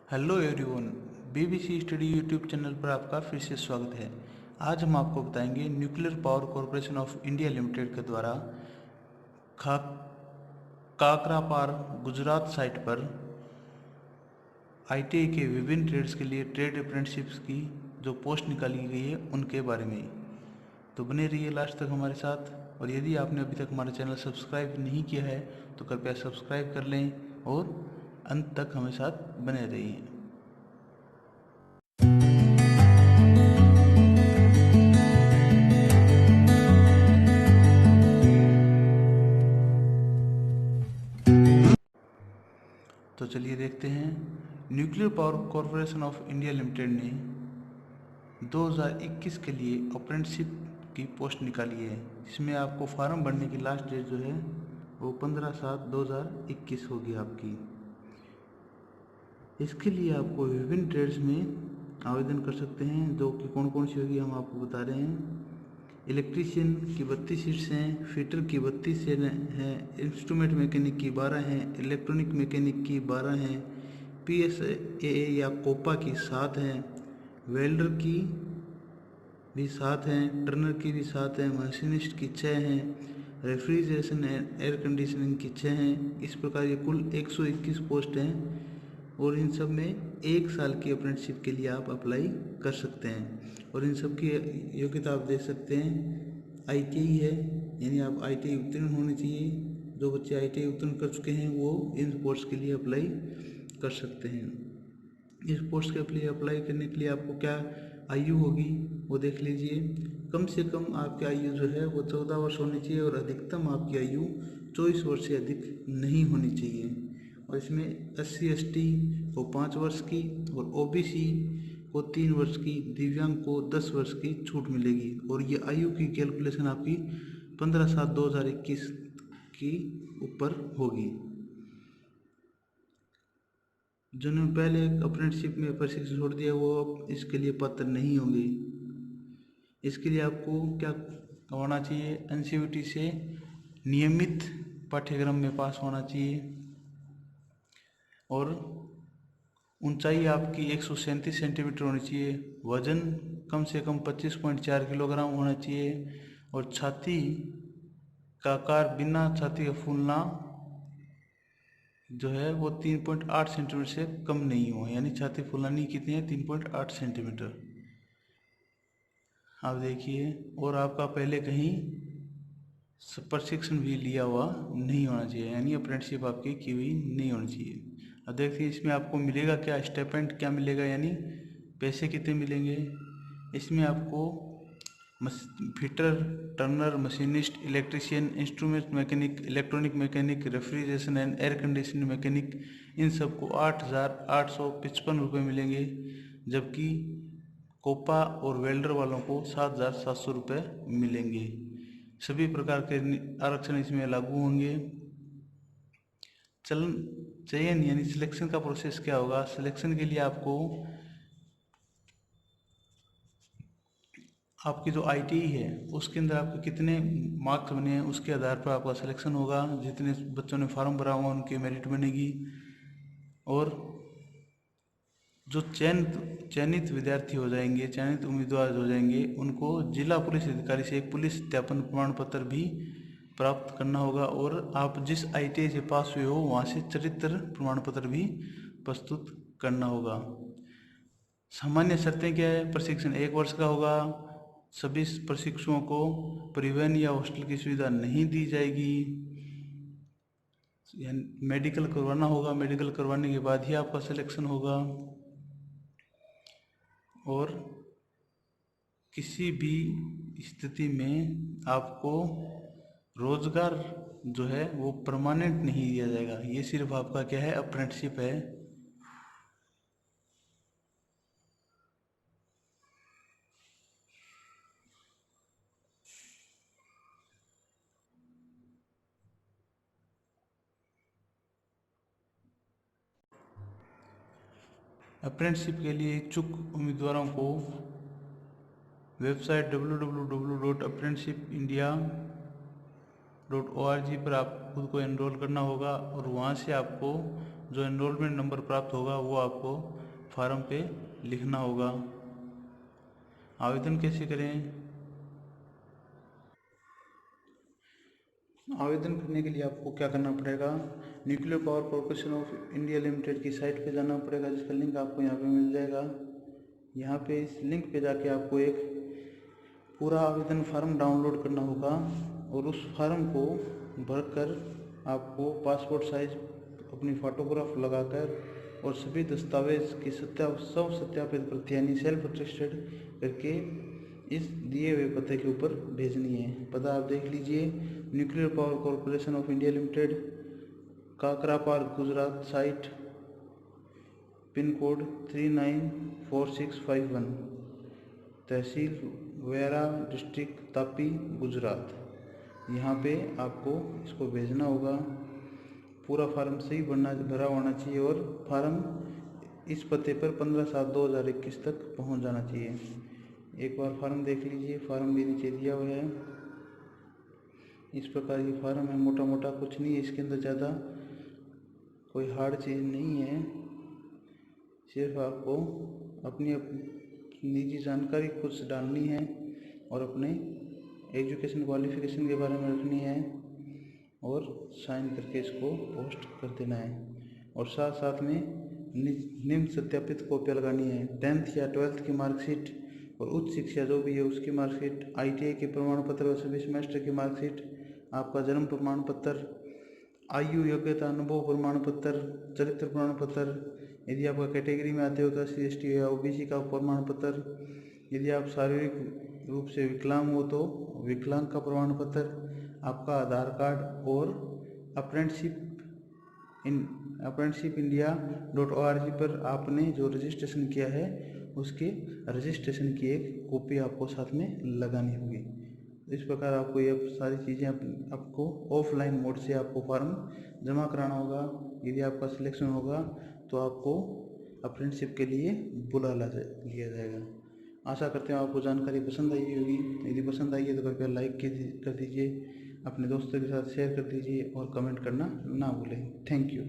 Hello everyone, BBC study YouTube channel पर आपका फिर से स्वागत है। आज हम आपको बताएंगे nuclear power corporation of India limited के द्वारा खा काकरापार गुजरात साइट पर आईटीआई के विभिन्न ट्रेड्स के लिए ट्रेड अप्रेंटिसशिप्स की जो पोस्ट निकाली गई है उनके बारे में। तो बने रहिए लास्ट तक हमारे साथ, और यदि आपने अभी तक हमारा चैनल सब्सक्राइब नहीं किया है तो कृपया सब्सक्राइब कर लें और अंत तक हमें साथ बने रहिए। तो चलिए देखते हैं। Nuclear power corporation of India limited ने 2021 के लिए अप्रेंटिसशिप की पोस्ट निकाली है। इसमें आपको फॉर्म भरने की लास्ट डेट जो है वो 15/7/2021 होगी आपकी। इसके लिए आपको विभिन्न ट्रेड्स में आवेदन कर सकते हैं, जो कि कौन कौन सी होगी हम आपको बता रहे हैं। इलेक्ट्रीशियन की 32 सीट्स हैं, फिटर की 32 सीट हैं, इंस्ट्रूमेंट मैकेनिक की 12 हैं, इलेक्ट्रॉनिक मैकेनिक की 12 हैं, पीएसए या कोपा की 7 हैं, वेल्डर की भी 7 हैं, टर्नर की भी 7 हैं, मशीनिस्ट की 6 हैं, रेफ्रिजरेशन एंड एयर कंडीशनिंग की 6 हैं। इस प्रकार ये कुल 121 पोस्ट हैं, और इन सब में 1 साल की अप्रेंटिसशिप के लिए आप अप्लाई कर सकते हैं। और इन सब की योग्यता आप देख सकते हैं, आईटीआई है, यानी आप आईटीआई उत्तीर्ण होने चाहिए। जो बच्चे आईटीआई उत्तीर्ण कर चुके हैं वो इन पोस्ट के लिए अप्लाई कर सकते हैं। इस पोस्ट के लिए अप्लाई करने के लिए आपको क्या आयु होगी वो देख लीजिए। कम से कम आपकी आयु जो है वो 14 वर्ष होनी चाहिए, और अधिकतम आपकी आयु 24 वर्ष से अधिक नहीं होनी चाहिए। और इसमें SC/ST को 5 वर्ष की, और OBC को 3 वर्ष की, दिव्यांग को 10 वर्ष की छूट मिलेगी। और ये आयु की कैलकुलेशन आपकी 15/7/2021 की ऊपर होगी। जिन्होंने पहले अप्रेंटिसशिप में प्रशिक्षण छोड़ दिया वो अब इसके लिए पात्र नहीं होंगे। इसके लिए आपको क्या होना चाहिए, NCVT से नियमित पाठ्यक्रम में पास होना चाहिए, और ऊंचाई आपकी 137 सेंटीमीटर होनी चाहिए, वजन कम से कम 25.4 किलोग्राम होना चाहिए, और छाती का आकार बिना छाती का फूलना जो है वो 3.8 सेंटीमीटर से कम नहीं हो, यानी छाती फुलानी कितनी है, 3.8 सेंटीमीटर। आप देखिए, और आपका पहले कहीं प्रशिक्षण भी लिया हुआ नहीं होना चाहिए, यानी अप्रेंटिसशिप आपकी की हुई नहीं होनी चाहिए। अब देखिए इसमें आपको मिलेगा क्या, स्टाइपेंड क्या मिलेगा, यानी पैसे कितने मिलेंगे। इसमें आपको fitter, turner, machinist, electrician, instrument mechanic, electronic mechanic, refrigeration and air conditioning mechanic, इन सबको 8,855 रुपये मिलेंगे। जबकि कोपा और वेल्डर वालों को 7,700 रुपये मिलेंगे। सभी प्रकार के आरक्षण इसमें लागू होंगे। चयन यानी सिलेक्शन का प्रोसेस क्या होगा। सिलेक्शन के लिए आपकी जो आईटीआई है उसके अंदर आपके कितने मार्क्स बने हैं उसके आधार पर आपका सिलेक्शन होगा। जितने बच्चों ने फॉर्म भरा हुआ उनकी मेरिट बनेगी, और जो चयनित विद्यार्थी हो जाएंगे, चयनित उम्मीदवार हो जाएंगे, उनको जिला पुलिस अधिकारी से एक पुलिस सत्यापन प्रमाण पत्र भी प्राप्त करना होगा, और आप जिस आईटीआई से पास हुए हो वहाँ से चरित्र प्रमाण पत्र भी प्रस्तुत करना होगा। सामान्य शर्तें क्या है, प्रशिक्षण 1 वर्ष का होगा, सभी प्रशिक्षुओं को परिवहन या हॉस्टल की सुविधा नहीं दी जाएगी, मेडिकल करवाना होगा, मेडिकल करवाने के बाद ही आपका सिलेक्शन होगा, और किसी भी स्थिति में आपको रोजगार जो है वो परमानेंट नहीं दिया जाएगा। ये सिर्फ आपका क्या है, अप्रेंटिसशिप है। अप्रेंटिसशिप के लिए इच्छुक उम्मीदवारों को वेबसाइट www.apprenticeshipindia.org पर आप खुद को एनरोल करना होगा, और वहाँ से आपको जो एनरोलमेंट नंबर प्राप्त होगा वो आपको फॉर्म पे लिखना होगा। आवेदन कैसे करें? आवेदन करने के लिए आपको क्या करना पड़ेगा, nuclear Power Corporation of India limited की साइट पे जाना पड़ेगा, जिसका लिंक आपको यहाँ पे मिल जाएगा। यहाँ पे इस लिंक पे जाके आपको एक पूरा आवेदन फार्म डाउनलोड करना होगा और उस फार्म को भरकर आपको पासपोर्ट साइज अपनी फ़ोटोग्राफ लगाकर और सभी दस्तावेज की सत्यापित प्रति यानी सेल्फ अटेस्टेड करके इस दिए हुए पते के ऊपर भेजनी है। पता आप देख लीजिए, Nuclear Power Corporation of India Limited, Kakrapar, Gujarat, site pin code 394651, तहसील वेरा, डिस्ट्रिक्ट तापी, गुजरात। यहाँ पे आपको इसको भेजना होगा। पूरा फार्म सही भरा होना चाहिए और फार्म इस पते पर 15/7/2021 तक पहुँच जाना चाहिए। एक बार फार्म देख लीजिए, फार्म भी नीचे दिया हुआ है। इस प्रकार की फार्म है, मोटा मोटा कुछ नहीं है इसके अंदर, ज़्यादा कोई हार्ड चीज़ नहीं है। सिर्फ आपको अपनी निजी जानकारी कुछ डालनी है और अपने एजुकेशन क्वालिफिकेशन के बारे में रखनी है और साइन करके इसको पोस्ट कर देना है। और साथ साथ में निम्न सत्यापित कॉपियाँ लगानी है, 10th या 12th की मार्कशीट और उच्च शिक्षा जो भी है उसकी मार्कशीट, ITI के प्रमाण पत्र और सभी सेमेस्टर की मार्कशीट, आपका जन्म प्रमाण पत्र, आयु योग्यता अनुभव प्रमाण पत्र, चरित्र प्रमाण पत्र, यदि आपका कैटेगरी में आते हो तो SC ST या OBC का प्रमाण पत्र, यदि आप शारीरिक रूप से विकलांग हो तो विकलांग का प्रमाण पत्र, आपका आधार कार्ड और apprenticeshipindia.org पर आपने जो रजिस्ट्रेशन किया है उसके रजिस्ट्रेशन की एक कॉपी आपको साथ में लगानी होगी। इस प्रकार आपको ये सारी चीज़ें आपको ऑफलाइन मोड से आपको फॉर्म जमा कराना होगा। यदि आपका सिलेक्शन होगा तो आपको अप्रेंटिसशिप के लिए बुला लिया जाएगा। आशा करते हैं आपको जानकारी पसंद आई होगी। यदि पसंद आई है तो कृपया लाइक कर दीजिए, अपने दोस्तों के साथ शेयर कर दीजिए और कमेंट करना ना भूलें। Thank you.